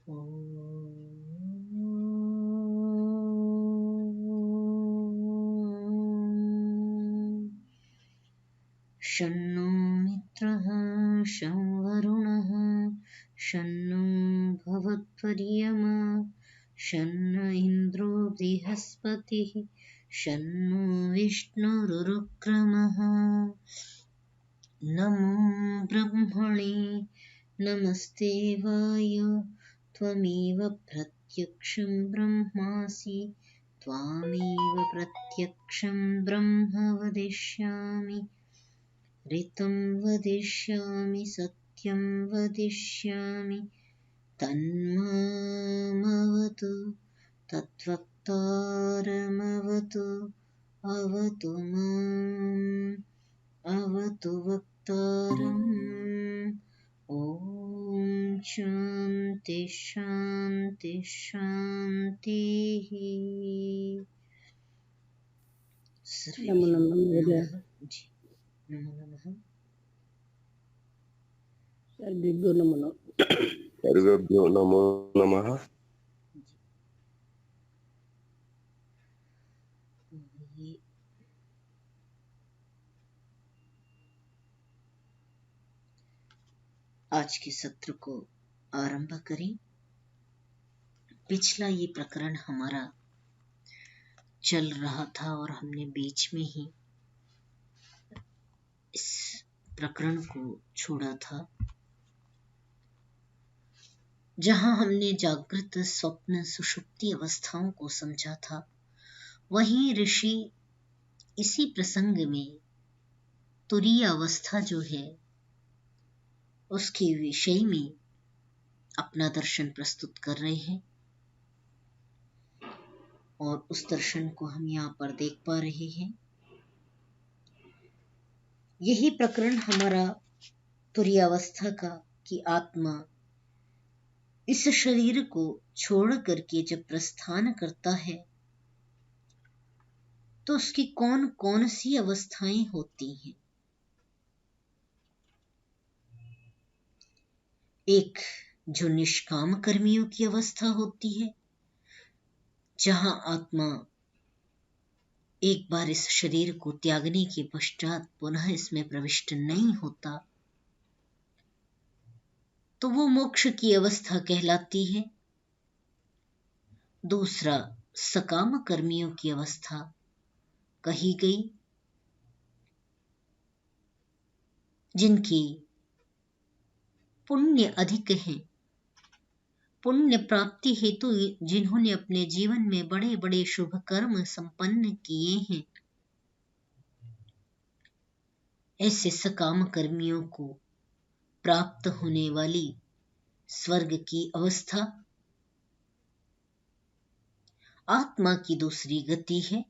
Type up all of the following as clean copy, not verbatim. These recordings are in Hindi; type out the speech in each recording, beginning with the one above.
शन्नो मित्रः शं वरुणः शन्नो भवत्वर्यमा शन्न इन्द्रो बृहस्पतिः शन्नो विष्णुरुक्रमः। नमो ब्रह्मणे नमस्ते वायो त्वमेव प्रत्यक्षं ब्रह्मासि त्वामेव प्रत्यक्षं ब्रह्म वदिष्यामि। ऋतं वदिष्यामि सत्यं वदिष्यामि तन्मामवतु तत्वक्तारमवतु अवतु माम् अवतु वक्तारम्। ॐ शान्ति शान्ति शान्तिः। नमो नमः महोदय। नमो नमः। सर्वेभ्यो नमो नमः। सर्वेभ्यो नमो नमः। आज के सत्र को आरंभ करें। पिछला ये प्रकरण हमारा चल रहा था और हमने बीच में ही इस प्रकरण को छोड़ा था, जहां हमने जागृत स्वप्न सुषुप्ति अवस्थाओं को समझा था। वहीं ऋषि इसी प्रसंग में तुरीय अवस्था जो है उसके विषय में अपना दर्शन प्रस्तुत कर रहे हैं और उस दर्शन को हम यहाँ पर देख पा रहे हैं। यही प्रकरण हमारा तुरीय अवस्था का कि आत्मा इस शरीर को छोड़ करके जब प्रस्थान करता है तो उसकी कौन कौन सी अवस्थाएं होती हैं। एक जो निष्काम कर्मियों की अवस्था होती है, जहां आत्मा एक बार इस शरीर को त्यागने के पश्चात पुनः इसमें प्रविष्ट नहीं होता, तो वो मोक्ष की अवस्था कहलाती है। दूसरा सकाम कर्मियों की अवस्था कही गई, जिनकी पुण्य अधिक है, पुण्य प्राप्ति हेतु जिन्होंने अपने जीवन में बड़े बड़े शुभ कर्म संपन्न किए हैं, ऐसे सकाम कर्मियों को प्राप्त होने वाली स्वर्ग की अवस्था आत्मा की दूसरी गति है।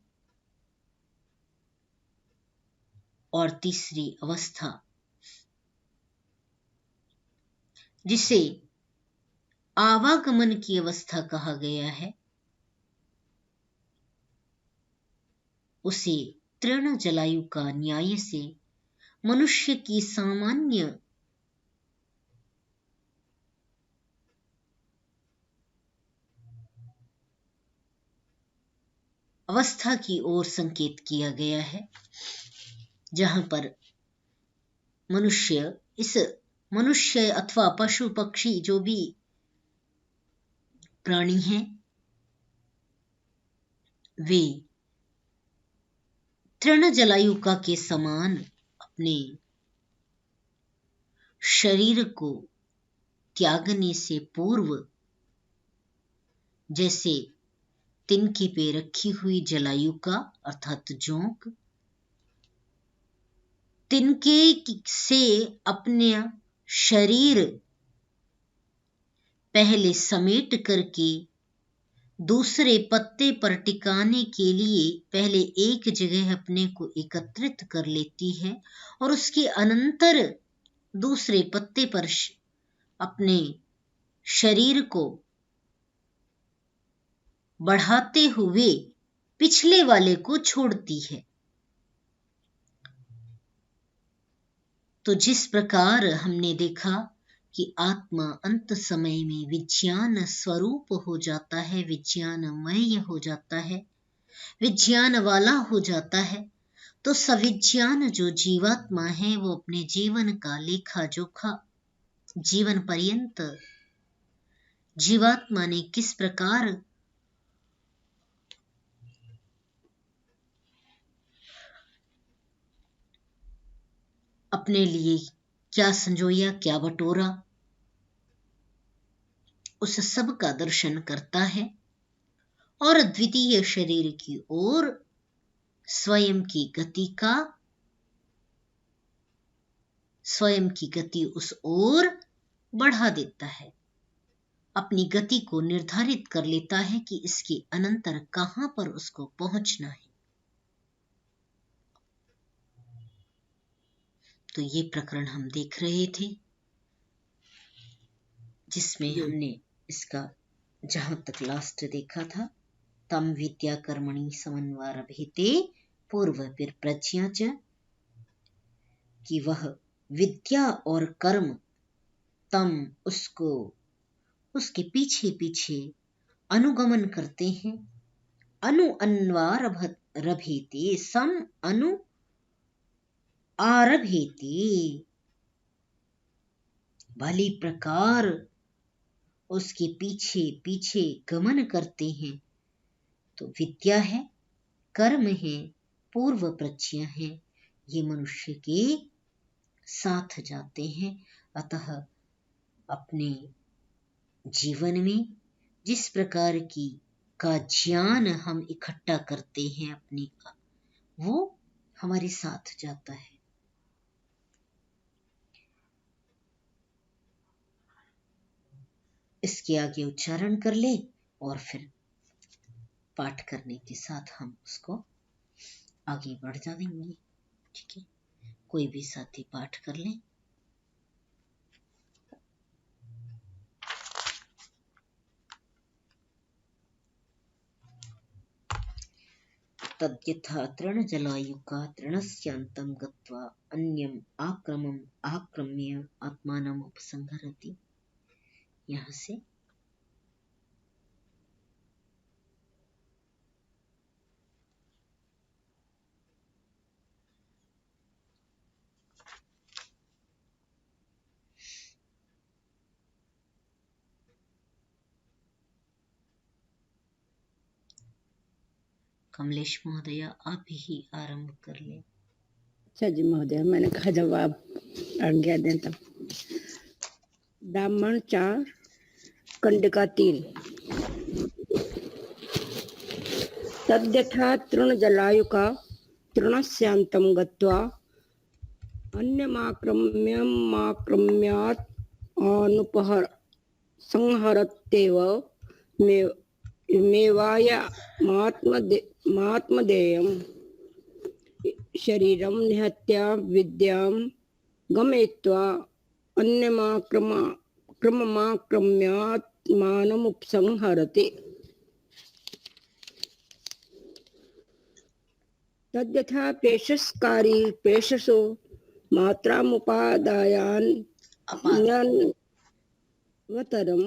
और तीसरी अवस्था जिसे आवागमन की अवस्था कहा गया है, उसे तृण जलायु का न्याय से मनुष्य की सामान्य अवस्था की ओर संकेत किया गया है, जहां पर मनुष्य अथवा पशु पक्षी जो भी प्राणी हैं, वे तृण जलायुका के समान अपने शरीर को त्यागने से पूर्व जैसे तिनके पे रखी हुई जलायुका अर्थात जोंक तिनके से अपने शरीर पहले समेट करके दूसरे पत्ते पर टिकाने के लिए पहले एक जगह अपने को एकत्रित कर लेती है और उसके अनंतर दूसरे पत्ते पर अपने शरीर को बढ़ाते हुए पिछले वाले को छोड़ती है। तो जिस प्रकार हमने देखा कि आत्मा अंत समय में विज्ञान स्वरूप हो जाता है, विज्ञानमय हो जाता है, विज्ञान वाला हो जाता है, तो सविज्ञान जो जीवात्मा है वो अपने जीवन का लेखा जोखा जीवन पर्यंत जीवात्मा ने किस प्रकार अपने लिए क्या संजोया, क्या बटोरा, उस सब का दर्शन करता है और द्वितीय शरीर की ओर स्वयं की गति उस ओर बढ़ा देता है, अपनी गति को निर्धारित कर लेता है कि इसके अनंतर कहां पर उसको पहुंचना है। तो ये प्रकरण हम देख रहे थे जिसमें हमने इसका जहां तक लास्ट देखा था, तम विद्या कर्मणि समन्वारभेते पूर्व प्रज्ञा च, कि वह विद्या और कर्म तम उसको उसके पीछे पीछे अनुगमन करते हैं, अनु अन्वार रभेते सम अनु आरभेते, भली प्रकार उसके पीछे पीछे गमन करते हैं। तो विद्या है, कर्म है, पूर्व प्रज्ञा है, ये मनुष्य के साथ जाते हैं। अतः अपने जीवन में जिस प्रकार की का ज्ञान हम इकट्ठा करते हैं अपने का, वो हमारे साथ जाता है। इसके आगे उच्चारण कर ले और फिर पाठ करने के साथ हम उसको आगे बढ़ जाएंगे। ठीक है, कोई भी साथी पाठ कर ले। तद्यथा तृणजलायुका तृणस्यान्तं गत्वा अन्यम् आक्रम्य आत्मानम् उपसंहरति। यहाँ से कमलेश महोदय आप ही आरंभ कर ले। अच्छा जी महोदय, मैंने कहा जब आप आज्ञा दें तब। ब्राह्मण 4 कंडिका 3। तद्यथा तृणजलायुका तृणस्यान्तं गत्वा अन्यमाक्रम्यात् संहरत्येव मेवायमात्मदेयं शरीरं निहत्य विद्यां गमयित्वा अन्यमाक्रम्यात्मानमुपसंहरति। तद्यथा पेशस्कारी पेशसो मात्रामुपादायान्यन्वतरं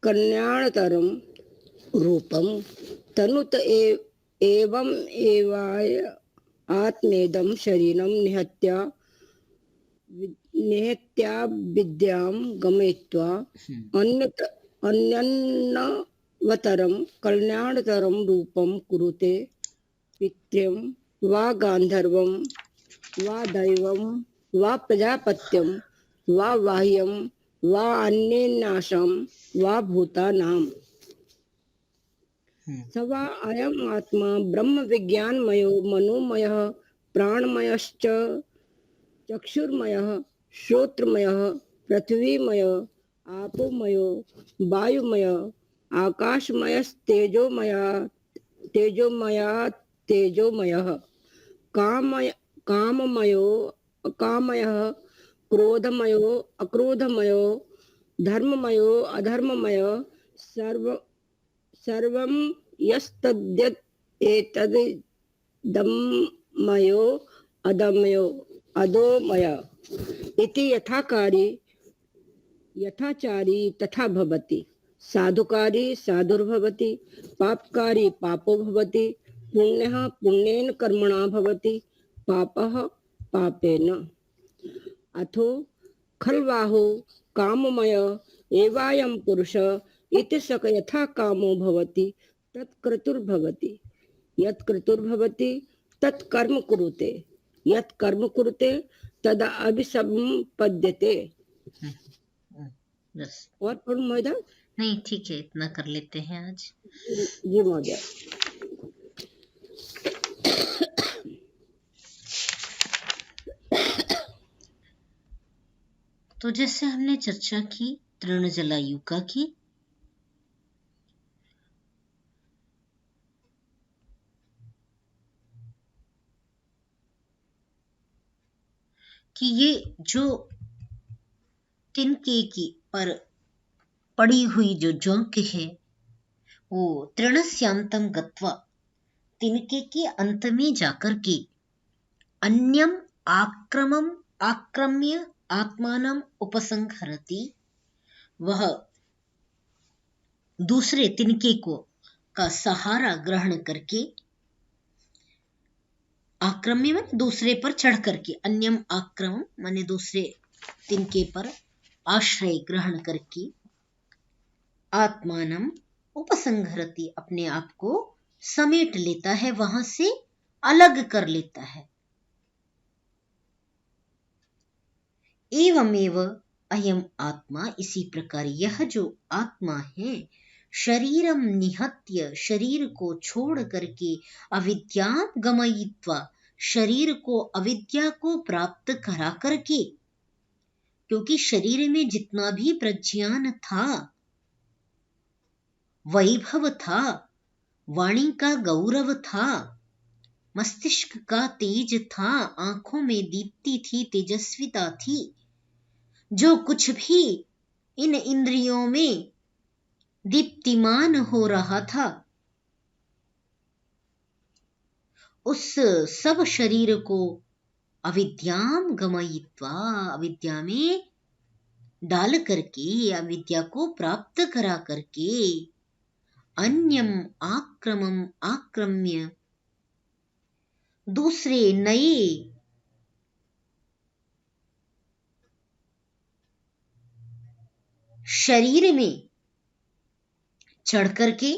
कल्याणतरं रूपं तनुत एवं एवाय आत्मेदं शरीरं निहत्या विद्यां गमयित्वा अन्यन्नवतरं कल्याणतरं रूपं कुरुते। पितृं वा गान्धर्वं वा दैवं वा प्रजापत्यं वा बाह्यं वा अन्येनाशं वा भूतानां स वा अयम् आत्मा ब्रह्म विज्ञानमयो मनोमयः प्राणमयश्च चक्षुर्मयः श्रोत्रमयः पृथ्वीमयः आपोमयो वायुमयः आकाशमयस्तेजोमयः काममयो अकामयः क्रोधमयो अक्रोधमयो धर्ममयो अधर्ममयो सर्वं यस्तद्यदेतदमयो अदमयो अधोमय इति यथाकारी यथाचारी तथा भवति, साधुकारी साधुर्भवति, पापकारी पापो भवति, पुण्यः पुण्येन कर्मणा भवति, पापः पापेन। अथो खल्वाहो काममय एवायं पुरुष इति सक यथा कामो भवति तत्क्रतुर्भवति, यत् क्रतुर्भवति तत् कर्म कुरुते, यत् कर्म कुरुते तदा अभिसंपद्यते। बस और पढ़ूं महोदय? नहीं, ठीक है, इतना कर लेते हैं आज। जी महोदय। तो जैसे हमने चर्चा की तृण जलायुका की, कि ये जो तिनके की पर पड़ी हुई जो जोंक है वो तृणस्यांतम गत्वा, तिनके के अंत में जाकर के अन्यम आक्रम्य आत्मानम उपसंहरति, वह दूसरे तिनके को का सहारा ग्रहण करके, आक्रम्य माने दूसरे पर चढ़ करके, अन्यम आक्रमम माने दूसरे तिनके पर आश्रय ग्रहण करके, आत्मानम उपसंहरति अपने आप को समेट लेता है, वहां से अलग कर लेता है। एवमेव अयम आत्मा, इसी प्रकार यह जो आत्मा है, शरीरम निहत्य, शरीर को छोड़ करके, अविद्याम गमयित्वा, शरीर को अविद्या को प्राप्त करा करके, क्योंकि शरीर में जितना भी प्रज्ञान था, वैभव था, वाणी का गौरव था, मस्तिष्क का तेज था, आंखों में दीप्ति थी, तेजस्विता थी, जो कुछ भी इन इंद्रियों में दीप्तिमान हो रहा था, उस सब शरीर को अविद्याम गमयित्वा, अविद्या में डाल करके, अविद्या को प्राप्त करा करके, अन्यम आक्रमम आक्रम्य, दूसरे नए शरीर में चढ़ करके,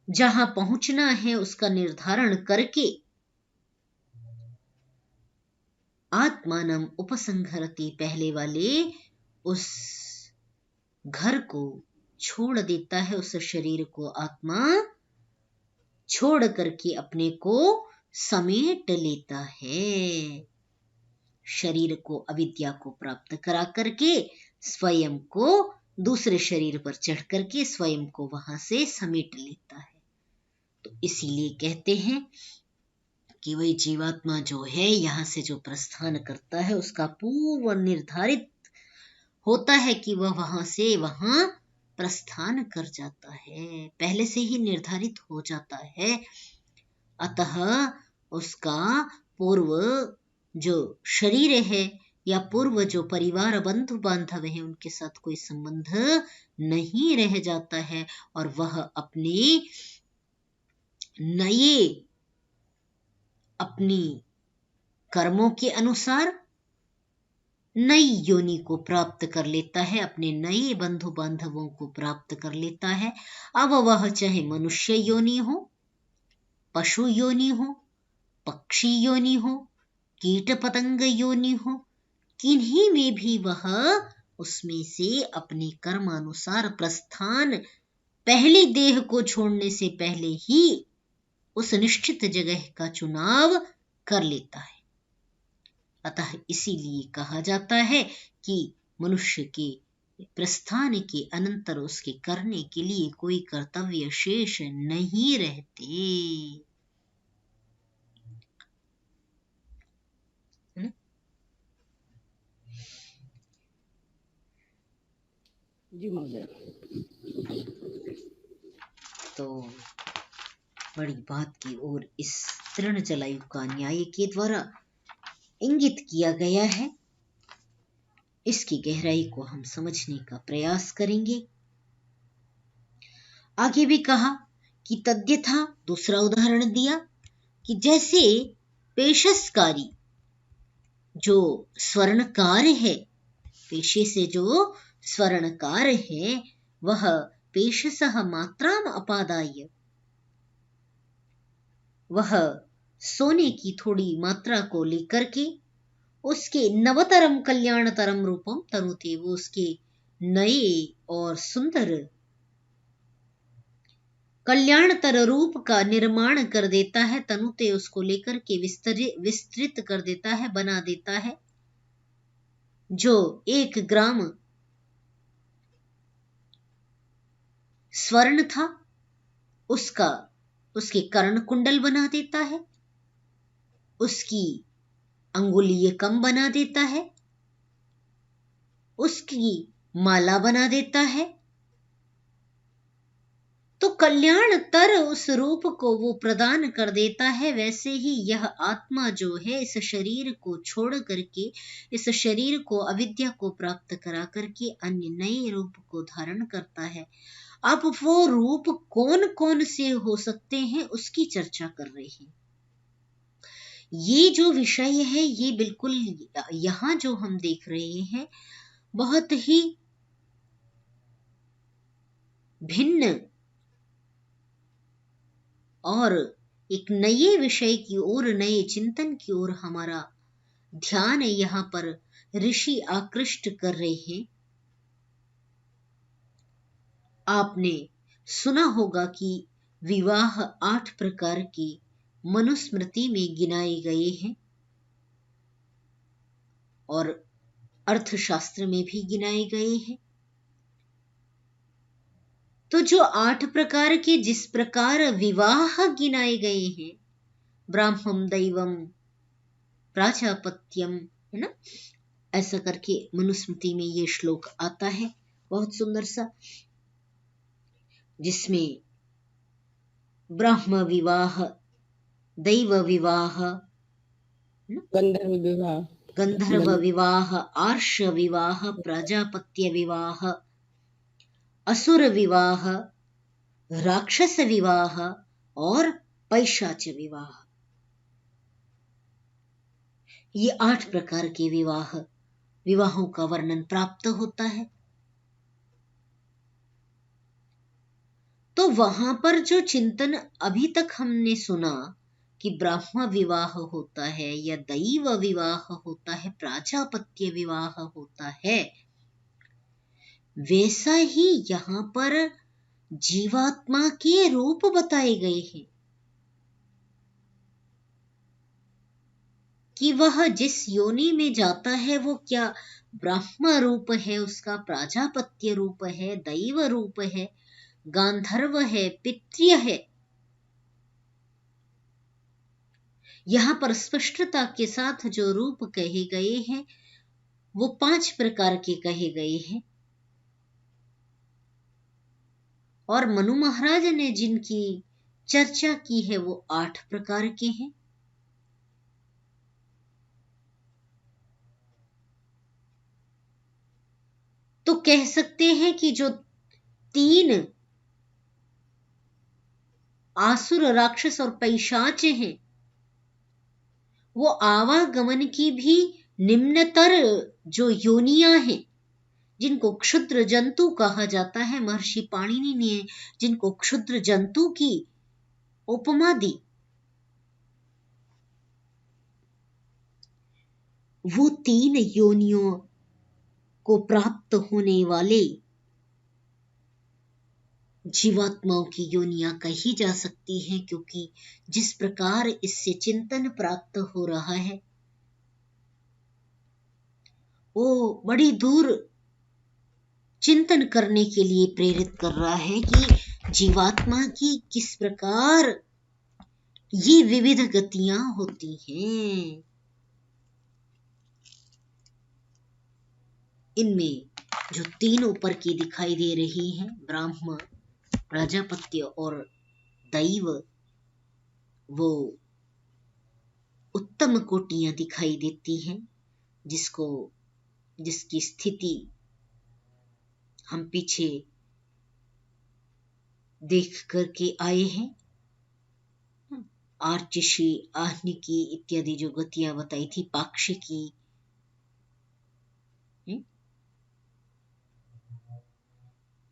जहां पहुंचना है उसका निर्धारण करके, आत्मानम उपसंहरति, पहले वाले उस घर को छोड़ देता है, उस शरीर को आत्मा छोड़ करके अपने को समेट लेता है। शरीर को, अविद्या को प्राप्त करा करके, स्वयं को दूसरे शरीर पर चढ़ करके स्वयं को वहां से समेट लेता है। तो इसीलिए कहते हैं कि वही जीवात्मा जो है, यहां से जो प्रस्थान करता है, उसका पूर्व निर्धारित होता है कि वह वहां से वहां प्रस्थान कर जाता है, पहले से ही निर्धारित हो जाता है। अतः उसका पूर्व जो शरीर है या पूर्व जो परिवार बंधु बांधव है, उनके साथ कोई संबंध नहीं रह जाता है, और वह अपने नए, अपनी कर्मों के अनुसार नई योनि को प्राप्त कर लेता है, अपने नए बंधु बांधवों को प्राप्त कर लेता है। अब वह चाहे मनुष्य योनि हो, पशु योनि हो, पक्षी योनि हो, कीट पतंग योनि हो, किन्हीं में भी वह उसमें से अपने कर्मानुसार प्रस्थान, पहली देह को छोड़ने से पहले ही उस निश्चित जगह का चुनाव कर लेता है। अतः इसीलिए कहा जाता है कि मनुष्य के प्रस्थान के अनंतर उसके करने के लिए कोई कर्तव्य शेष नहीं रहते। जी महोदय। तो बड़ी बात की ओर इस तृण जलायु का न्याय के द्वारा इंगित किया गया है इसकी गहराई को हम समझने का प्रयास करेंगे। आगे भी कहा कि तद्यथा, दूसरा उदाहरण दिया कि जैसे पेशसकारी जो स्वर्णकार है, पेशे से जो स्वर्णकार है, वह पेशसः मात्राम अपादाय, वह सोने की थोड़ी मात्रा को लेकर के उसके नवतरम कल्याणतरम रूपम तनुते, वो उसके नए और सुंदर कल्याणतर रूप का निर्माण कर देता है। तनुते, उसको लेकर के विस्तृत कर देता है, बना देता है। जो 1 ग्राम स्वर्ण था उसके कर्ण कुंडल बना देता है, उसकी अंगुलीय कम बना देता है, उसकी माला बना देता है। तो कल्याणतर उस रूप को वो प्रदान कर देता है। वैसे ही यह आत्मा जो है इस शरीर को छोड़ करके, इस शरीर को अविद्या को प्राप्त करा करके अन्य नए रूप को धारण करता है। अब वो रूप कौन कौन से हो सकते हैं उसकी चर्चा कर रहे हैं। ये जो विषय है ये बिल्कुल यहां जो हम देख रहे हैं बहुत ही भिन्न और एक नए विषय की ओर, नए चिंतन की ओर हमारा ध्यान यहाँ पर ऋषि आकृष्ट कर रहे हैं। आपने सुना होगा कि विवाह 8 प्रकार की मनुस्मृति में गिनाए गए हैं और अर्थशास्त्र में भी गिनाए गए हैं। तो जो 8 प्रकार के जिस प्रकार विवाह गिनाए गए हैं, ब्राह्मम दैवम प्राजापत्यम, है ना, ऐसा करके मनुस्मृति में ये श्लोक आता है बहुत सुंदर सा, जिसमें ब्राह्म विवाह, दैव विवाह, गंधर्व विवाह, आर्ष विवाह, प्रजापत्य विवाह, असुर विवाह, राक्षस विवाह और पैशाच विवाह, ये 8 प्रकार के विवाहों का वर्णन प्राप्त होता है। तो वहां पर जो चिंतन अभी तक हमने सुना कि ब्राह्म विवाह होता है या दैव विवाह होता है, प्राजापत्य विवाह होता है, वैसा ही यहाँ पर जीवात्मा के रूप बताए गए हैं कि वह जिस योनि में जाता है वो क्या ब्राह्म रूप है, उसका प्राजापत्य रूप है, दैव रूप है, गांधर्व है, पितृ है। यहाँ पर स्पष्टता के साथ जो रूप कहे गए हैं वो 5 प्रकार के कहे गए हैं और मनु महाराज ने जिनकी चर्चा की है वो 8 प्रकार के हैं। तो कह सकते हैं कि जो 3 आसुर, राक्षस और पैशाच हैं वो आवागमन की भी निम्नतर जो योनियां हैं, जिनको क्षुद्र जंतु कहा जाता है। महर्षि पाणिनि ने जिनको क्षुद्र जंतु की उपमा दी, वो 3 योनियों को प्राप्त होने वाले जीवात्माओं की योनियां कही जा सकती हैं, क्योंकि जिस प्रकार इससे चिंतन प्राप्त हो रहा है वो बड़ी दूर चिंतन करने के लिए प्रेरित कर रहा है कि जीवात्मा की किस प्रकार ये विविध गतियां होती हैं। इनमें जो 3 ऊपर की दिखाई दे रही हैं, ब्राह्म, प्रजापत्य और दैव, वो उत्तम कोटियां दिखाई देती हैं, जिसको जिसकी स्थिति हम पीछे देख करके आए हैं। आर्चिशी, आहनिकी इत्यादि जो गतियां बताई थी, पाक्षिकी,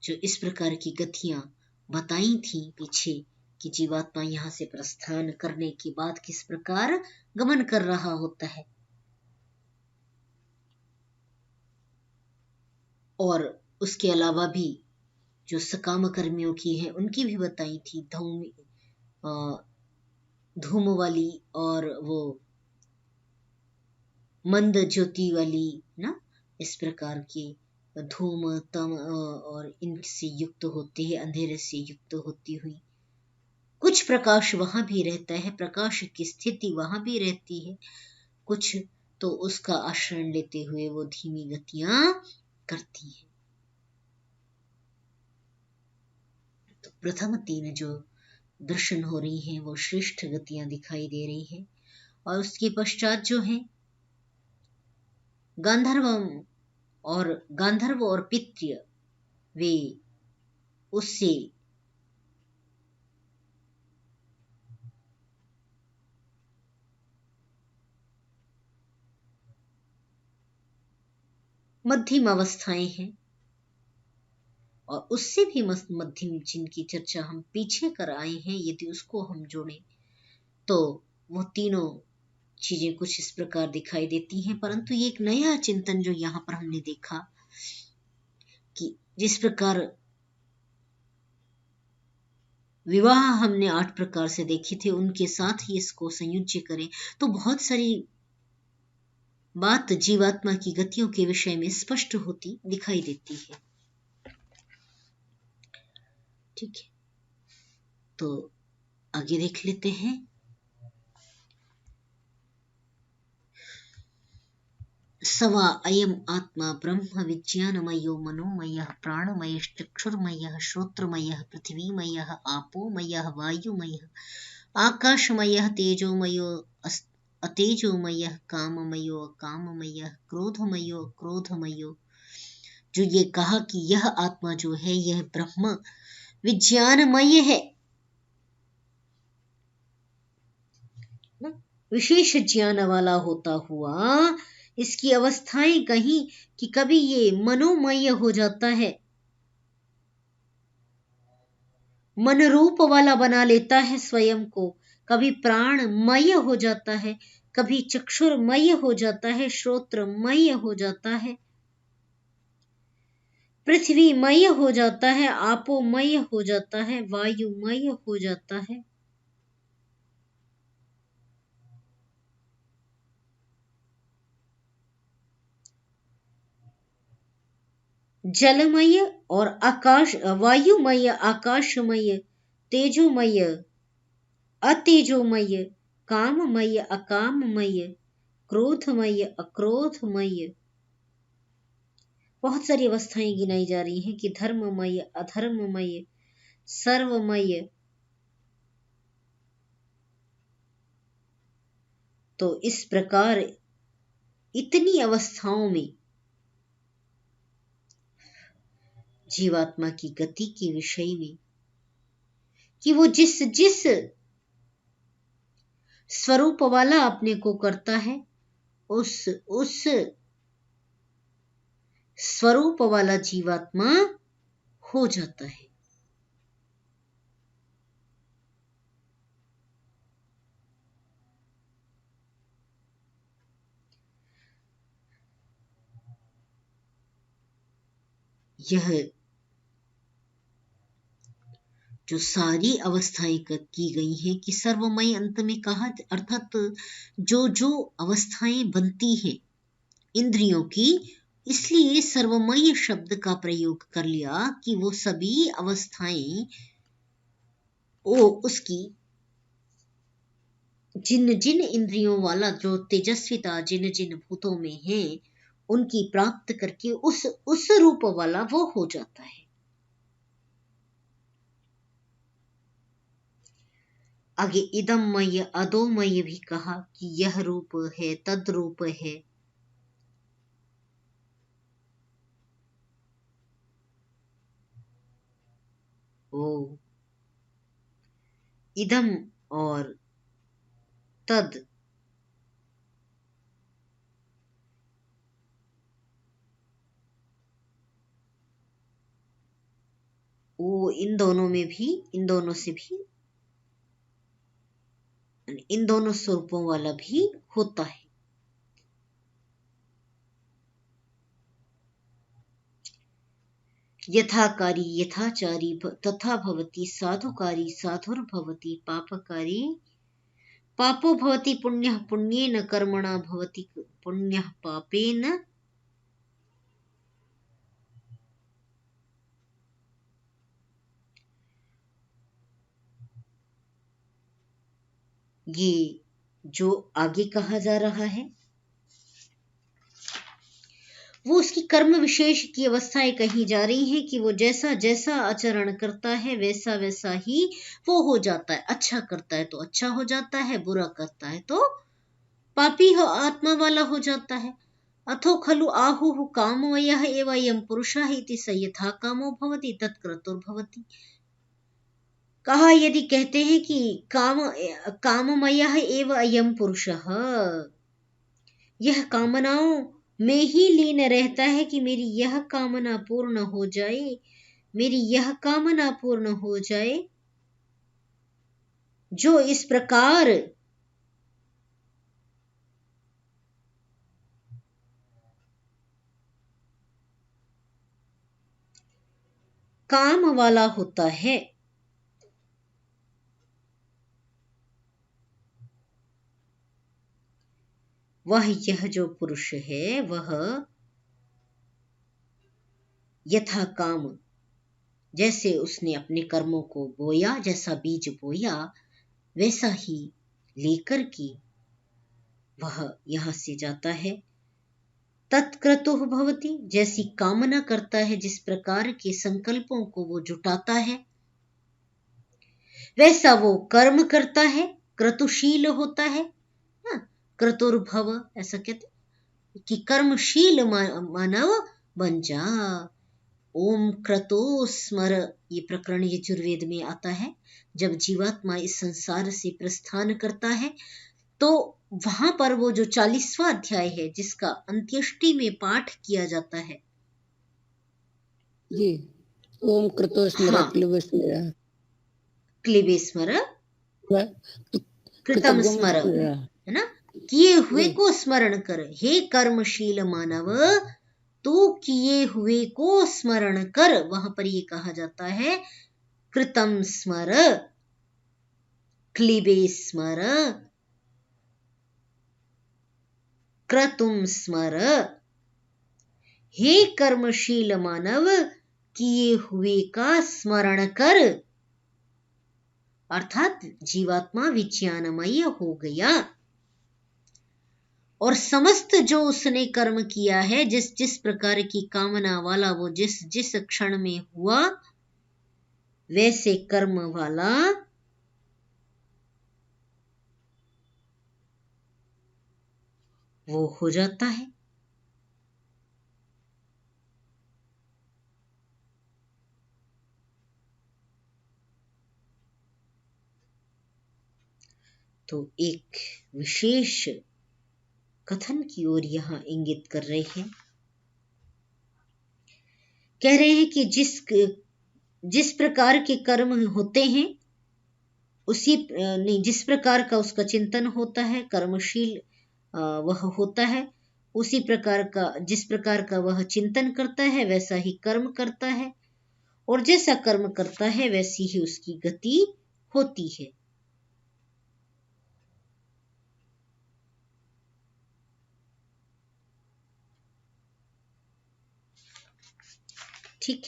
जो इस प्रकार की गतियां बताई थी पीछे कि जीवात्मा यहाँ से प्रस्थान करने के बाद किस प्रकार गमन कर रहा होता है। और उसके अलावा भी जो सकाम कर्मियों की है उनकी भी बताई थी, धूम वाली और वो मंद ज्योति वाली ना, इस प्रकार की धूम तम और इनसे युक्त होती है, अंधेरे से युक्त होती हुई। कुछ प्रकाश वहां भी रहता है, प्रकाश की स्थिति वहां भी रहती है, कुछ तो उसका आश्रय लेते हुए वो धीमी गतियां करती है। तो प्रथम 3 जो दर्शन हो रही हैं वो श्रेष्ठ गतियां दिखाई दे रही है। और उसके पश्चात जो है गांधर्व और पितृ, वे उससे मध्यम अवस्थाएं हैं, और उससे भी मध्यम जिनकी चर्चा हम पीछे कर आए हैं, यदि उसको हम जोड़ें तो वो तीनों चीजें कुछ इस प्रकार दिखाई देती हैं। परंतु ये एक नया चिंतन जो यहाँ पर हमने देखा कि जिस प्रकार विवाह हमने 8 प्रकार से देखे थे, उनके साथ ही इसको संयोज्य करें तो बहुत सारी बात जीवात्मा की गतियों के विषय में स्पष्ट होती दिखाई देती है। ठीक है, तो आगे देख लेते हैं। सवा अयम आत्मा ब्रह्म विज्ञानमयो मनोमयः प्राणमयश्चक्षुर्मयः श्रोत्रमयः पृथिवीमयः आपोमयः वायुमयः आकाशमयः तेजोमयो अतेजोमयः काममयो अकाममयः क्रोधमयो अक्रोधमयो। जो ये कहा कि यह आत्मा जो है यह ब्रह्म विज्ञानमय है, विशेष ज्ञान वाला होता हुआ इसकी अवस्थाएं कहीं कि कभी ये मनोमय हो जाता है, मन रूप वाला बना लेता है स्वयं को, कभी प्राणमय हो जाता है, कभी चक्षुर्मय हो जाता है, श्रोत्रमय हो जाता है, पृथ्वीमय हो जाता है, आपोमय हो जाता है, वायुमय हो जाता है, जलमय और आकाश, वायुमय, आकाशमय, तेजोमय, अतेजोमय, काममय, अकाममय, क्रोधमय, अक्रोधमय। बहुत सारी अवस्थाएं गिनाई जा रही हैं कि धर्ममय, अधर्ममय, सर्वमय। तो इस प्रकार इतनी अवस्थाओं में जीवात्मा की गति के विषय में कि वो जिस जिस स्वरूप वाला अपने को करता है, उस स्वरूप वाला जीवात्मा हो जाता है। यह जो सारी अवस्थाएं की गई हैं कि सर्वमय अंत में कहा, अर्थात जो जो अवस्थाएं बनती हैं इंद्रियों की, इसलिए सर्वमय शब्द का प्रयोग कर लिया कि वो सभी अवस्थाएं वो उसकी जिन जिन इंद्रियों वाला जो तेजस्विता जिन जिन भूतों में है उनकी प्राप्त करके उस रूप वाला वो हो जाता है। आगे इदममय अदोमय भी कहा कि यह रूप है, तद रूप है, ओ, इदम और तद, वो इन दोनों में भी, इन दोनों से भी, इन दोनों स्वरूपों वाला भी होता है। यथाकारी यथाचारी तथा भवति, साधुकारी साधुर्भवति, पापकारी पापो भवति, पुण्यः पुण्येन कर्मणा भवति, पुण्यः पापेन। ये जो आगे कहा जा रहा है वो उसकी कर्म विशेष की अवस्थाएं कही जा रही हैं कि वो जैसा जैसा आचरण करता है वैसा वैसा ही वो हो जाता है। अच्छा करता है तो अच्छा हो जाता है, बुरा करता है तो पापी हो आत्मा वाला हो जाता है। अथो खलु आहुः काममयः एव अयं पुरुषः इति स यथा कामो भवति तत्क्रतुर्भवति। कहा, यदि कहते हैं कि काममयः एव अयं पुरुषः, यह कामनाओं में ही लीन रहता है कि मेरी यह कामना पूर्ण हो जाए, मेरी यह कामना पूर्ण हो जाए, जो इस प्रकार काम वाला होता है, वह यह जो पुरुष है वह यथा काम, जैसे उसने अपने कर्मों को बोया, जैसा बीज बोया वैसा ही लेकर के वह यहां से जाता है। तत्क्रतुः भवति, जैसी कामना करता है, जिस प्रकार के संकल्पों को वो जुटाता है वैसा वो कर्म करता है, क्रतुशील होता है। क्रतुर्भव, ऐसा कहते कि कर्मशील मानव बन जा। ओम क्रतो स्मर, ये प्रकरण यजुर्वेद में आता है। जब जीवात्मा इस संसार से प्रस्थान करता है तो वहां पर वो जो 40वां अध्याय है जिसका अंत्येष्टि में पाठ किया जाता है, जी, ओम कृतो स्मर हाँ, क्लिबे स्मर क्लिबे स्मर कृतम स्मर, स्मर, है ना, किए हुए को स्मरण कर। हे कर्मशील मानव, तो किए हुए को स्मरण कर। वहां पर ये कहा जाता है कृतम स्मर, क्लिबे स्मर, क्रतुम स्मर। हे कर्मशील मानव, किए हुए का स्मरण कर, अर्थात जीवात्मा विज्ञानमय हो गया और समस्त जो उसने कर्म किया है, जिस जिस प्रकार की कामना वाला वो जिस जिस क्षण में हुआ, वैसे कर्म वाला वो हो जाता है। तो एक विशेष कथन की ओर यहां इंगित कर रहे हैं। कह रहे हैं कि जिस प्रकार के कर्म होते हैं उसी नहीं, जिस प्रकार का उसका चिंतन होता है, कर्मशील वह होता है, उसी प्रकार का, जिस प्रकार का वह चिंतन करता है वैसा ही कर्म करता है, और जैसा कर्म करता है वैसी ही उसकी गति होती है। ठीक।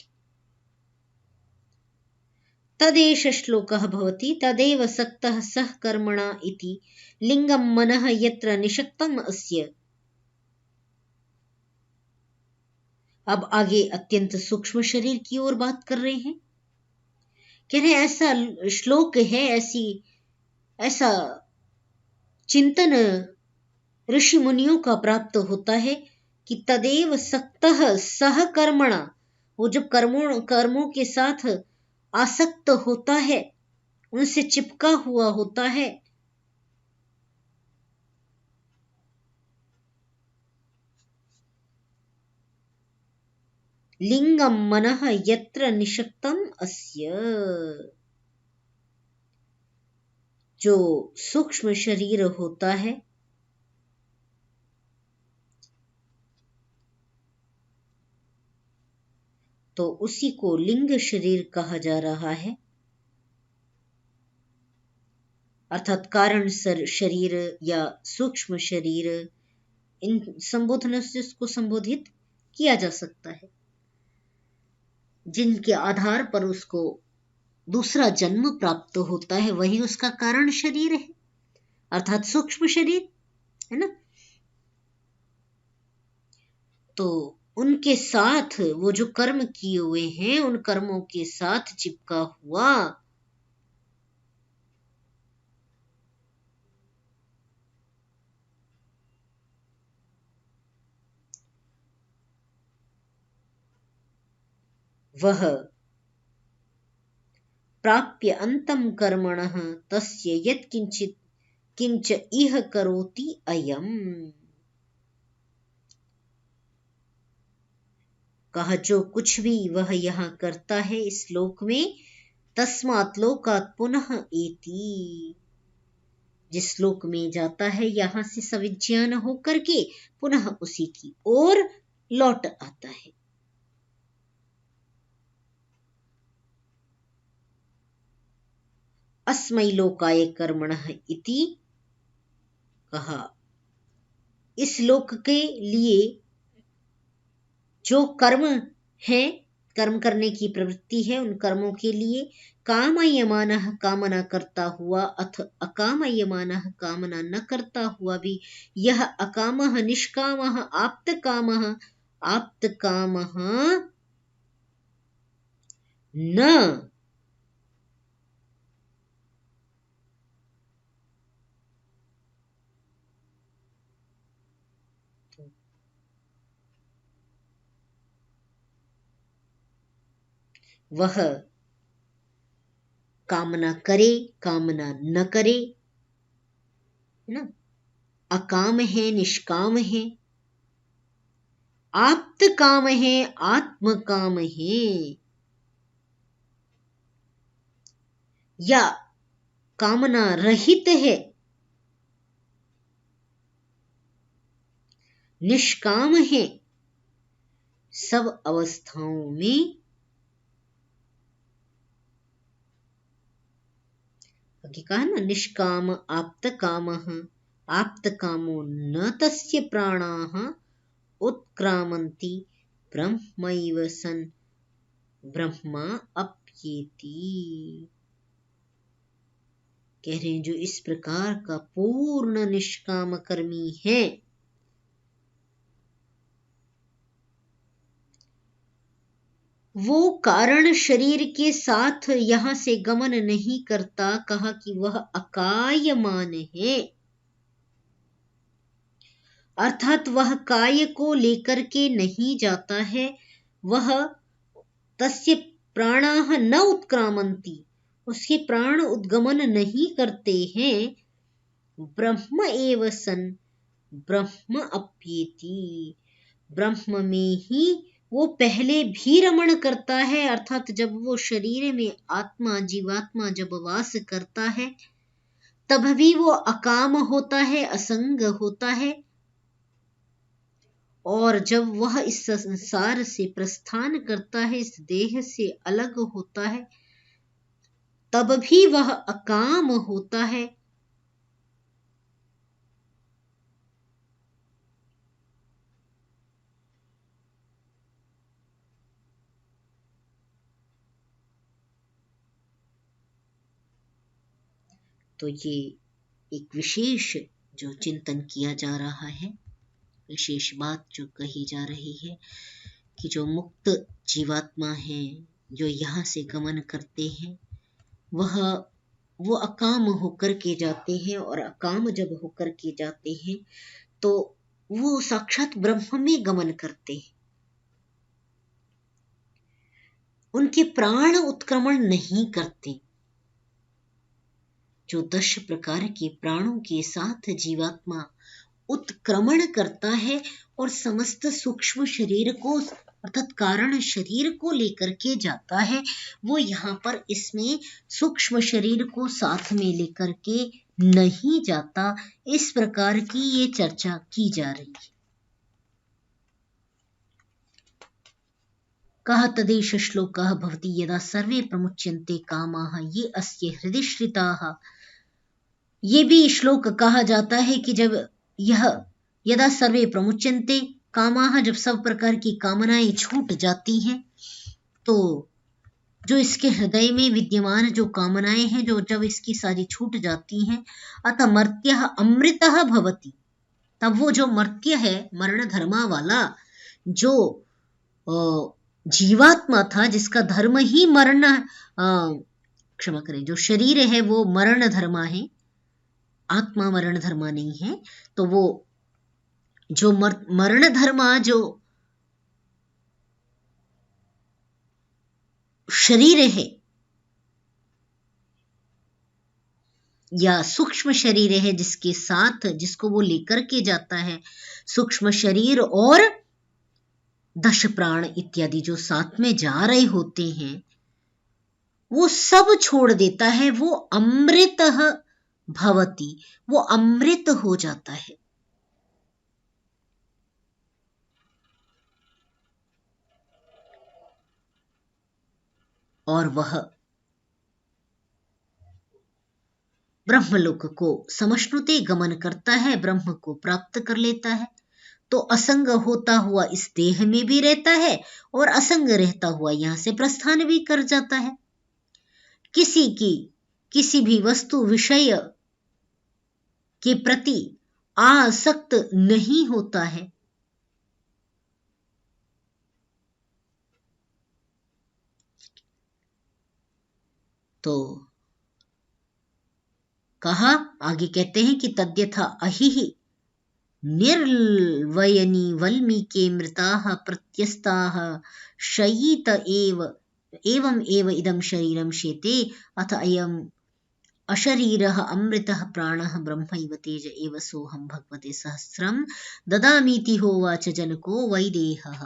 तदेष श्लोकः भवति, तदेव सक्तः सः कर्मणा इति लिंगम मनः यत्र निषक्तम अस्य। अब आगे अत्यंत सूक्ष्म शरीर की ओर बात कर रहे हैं। कह रहे ऐसा श्लोक है, ऐसा चिंतन ऋषि मुनियों का प्राप्त होता है कि तदेव सक्तः सह कर्मणा, वो जब कर्मों के साथ आसक्त होता है, उनसे चिपका हुआ होता है। लिंगम मनः यत्र निषक्तम अस्य, जो सूक्ष्म शरीर होता है, तो उसी को लिंग शरीर कहा जा रहा है। अर्थात कारण शरीर या सूक्ष्म शरीर, इन संबोधनों से उसको संबोधित किया जा सकता है, जिनके आधार पर उसको दूसरा जन्म प्राप्त होता है, वही उसका कारण शरीर है, अर्थात सूक्ष्म शरीर है ना। तो उनके साथ वो जो कर्म किए हुए हैं, उन कर्मों के साथ चिपका हुआ वह प्राप्य अंतम कर्मणः तस्य यत्किंचित् किंच इह करोति अयम्। कहा जो कुछ भी वह यहाँ करता है इस लोक में, तस्मात् लोकात् पुनः एति, जिस लोक में जाता है यहाँ से सविज्ञान होकर के पुनः उसी की ओर लौट आता है। अस्मै लोकाय कर्मणः इति, कहा इस लोक के लिए जो कर्म है, कर्म करने की प्रवृत्ति है, उन कर्मों के लिए कामयमानः कामना करता हुआ अथ अकामयमानः कामना न करता हुआ भी, यह अकामः निष्कामः आप्तकामः आप्तकामः न वह कामना करे, कामना न करे, है ना, अकाम है, निष्काम है, आप्त काम है, आत्म काम है, या कामना रहित है, निष्काम है, सब अवस्थाओं में कहा ना, निष्काम आप्त कामः आप्त कामो न तस्य प्राणाः उत्क्रामन्ति ब्रह्मैव सन् ब्रह्मा अप्येति। कह रहे हैं जो इस प्रकार का पूर्ण निष्काम कर्मी है, वो कारण शरीर के साथ यहां से गमन नहीं करता। कहा कि वह अकायमान है, अर्थात वह काय को लेकर के नहीं जाता है। वह तस्य प्राणाः न उत्क्रामन्ति, उसके प्राण उद्गमन नहीं करते हैं। ब्रह्म एव सन् ब्रह्म अप्येति, ब्रह्म में ही वो पहले भी रमण करता है, अर्थात जब वो शरीर में आत्मा जीवात्मा जब वास करता है तब भी वो अकाम होता है, असंग होता है, और जब वह इस संसार से प्रस्थान करता है, इस देह से अलग होता है, तब भी वह अकाम होता है। तो ये एक विशेष जो चिंतन किया जा रहा है, विशेष बात जो कही जा रही है कि जो मुक्त जीवात्मा है, जो यहाँ से गमन करते हैं, वो अकाम होकर के जाते हैं, और अकाम जब होकर के जाते हैं तो वो साक्षात ब्रह्म में गमन करते हैं। उनके प्राण उत्क्रमण नहीं करते। जो 10 प्रकार के प्राणों के साथ जीवात्मा उत्क्रमण करता है और समस्त सूक्ष्म शरीर को अर्थात कारण शरीर को लेकर के जाता है, वो यहाँ पर इसमें सूक्ष्म शरीर को साथ में लेकर के नहीं जाता। इस प्रकार की ये चर्चा की जा रही है। कः तदेष श्लोकः भवति यदा सर्वे प्रमुच्यन्ते कामाः ये अस्य हृदि श्रिताः। ये भी श्लोक कहा जाता है कि जब यह यदा सर्वे प्रमुच्यन्ते कामाः, जब सब प्रकार की कामनाएं छूट जाती हैं, तो जो इसके हृदय में विद्यमान जो कामनाएं हैं, जो जब इसकी सारी छूट जाती हैं, अतः मर्त्यः अमृतः भवति, तब वो जो मर्त्य है, मरण धर्मा वाला जो जीवात्मा था, जिसका धर्म ही मरण, क्षमा करें, जो शरीर है वो मरण धर्मा है, आत्मा मरण धर्मा नहीं है, तो वो जो मरण धर्मा जो शरीर है या सूक्ष्म शरीर है, जिसके साथ जिसको वो लेकर के जाता है, सूक्ष्म शरीर और 10 प्राण इत्यादि जो साथ में जा रहे होते हैं, वो सब छोड़ देता है, वो अमृतः भवति, वो अमृत हो जाता है। और वह ब्रह्मलोक को समश्नुते गमन करता है, ब्रह्म को प्राप्त कर लेता है। तो असंग होता हुआ इस देह में भी रहता है और असंग रहता हुआ यहां से प्रस्थान भी कर जाता है। किसी भी वस्तु विषय के प्रति आसक्त नहीं होता है। तो कहा, आगे कहते हैं कि तद्यथा अहिहि निर्वयनी वल्मीके मृताः प्रत्यस्ताः शयित एवं एव इदं शरीरं शेते अथ अयम् अशरीरः अमृतः प्राणः ब्रह्मैव तेज एव सोऽहं भगवते सहस्रं ददामीति होवाच जनको वैदेहः।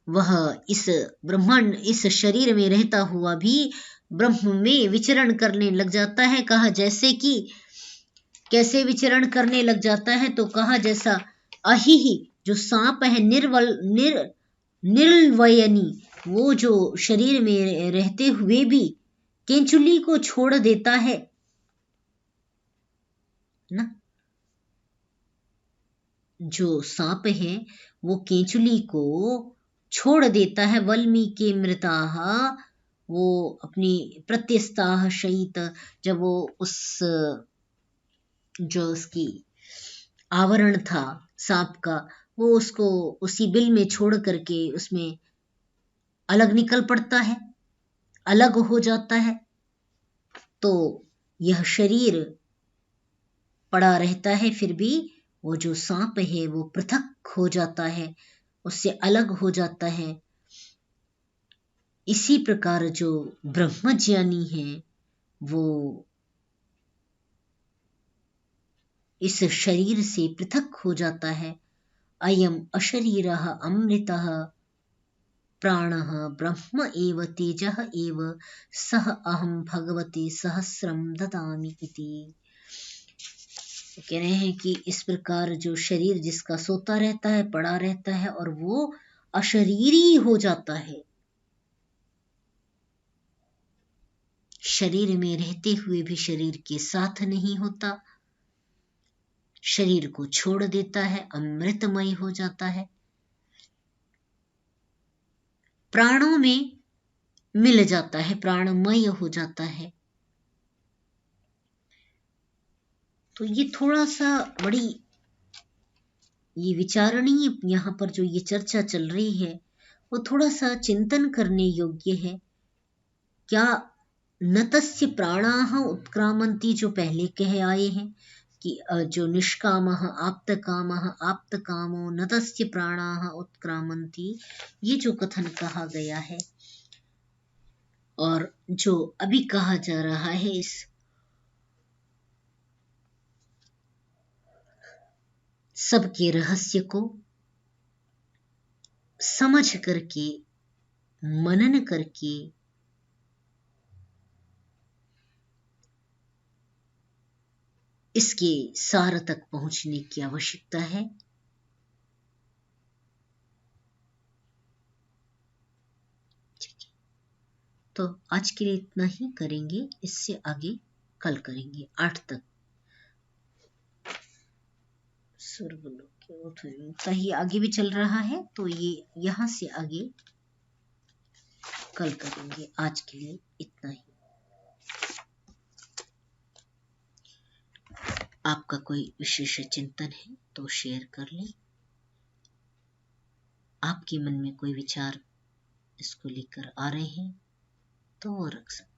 वह इस ब्रह्मांड, इस शरीर में रहता हुआ भी ब्रह्म में विचरण करने लग जाता है। कहा जैसे कि कैसे विचरण करने लग जाता है, तो कहा जैसा अहिहि जो सांप है, निर्वयनी वो जो शरीर में रहते हुए भी केंचुली को छोड़ देता है ना, जो सांप है वो केंचुली को छोड़ देता है। वल्मीके मृताः, वो अपनी प्रत्यस्ताः शयित, जब वो उस जो उसकी आवरण था सांप का, वो उसको उसी बिल में छोड़ करके उसमें अलग निकल पड़ता है, अलग हो जाता है। तो यह शरीर पड़ा रहता है, फिर भी वो जो सांप है वो पृथक हो जाता है, उससे अलग हो जाता है। इसी प्रकार जो ब्रह्मज्ञानी है वो इस शरीर से पृथक हो जाता है। अयम अशरीरः अमृतः प्राणः ब्रह्म एव तेजः एव सह अहम भगवते सहस्रम ददामि इति। कह रहे हैं कि इस प्रकार जो शरीर जिसका सोता रहता है, पड़ा रहता है और वो अशरीरी हो जाता है, शरीर में रहते हुए भी शरीर के साथ नहीं होता, शरीर को छोड़ देता है, अमृतमय हो जाता है, प्राणों में मिल जाता है, प्राणमय हो जाता है। तो ये थोड़ा सा बड़ी ये विचारणीय यहाँ पर जो ये चर्चा चल रही है वो थोड़ा सा चिंतन करने योग्य है। क्या न तस्य प्राणाः उत्क्रामन्ति जो पहले कहे आए हैं, कि जो निष्कामः आप्तकामः आप्तकामो न तस्य प्राणाः उत्क्रामन्ति, ये जो कथन कहा गया है और जो अभी कहा जा रहा है, इस सबके रहस्य को समझ करके, मनन करके इसके सार तक पहुंचने की आवश्यकता है। ठीक है, तो आज के लिए इतना ही करेंगे, इससे आगे कल करेंगे 8 तक। ही आगे भी चल रहा है, तो ये यहां से आगे कल करेंगे। आज के लिए इतना ही। आपका कोई विशेष चिंतन है तो शेयर कर लें। आपके मन में कोई विचार इसको लेकर आ रहे हैं तो वो रख सकते हैं।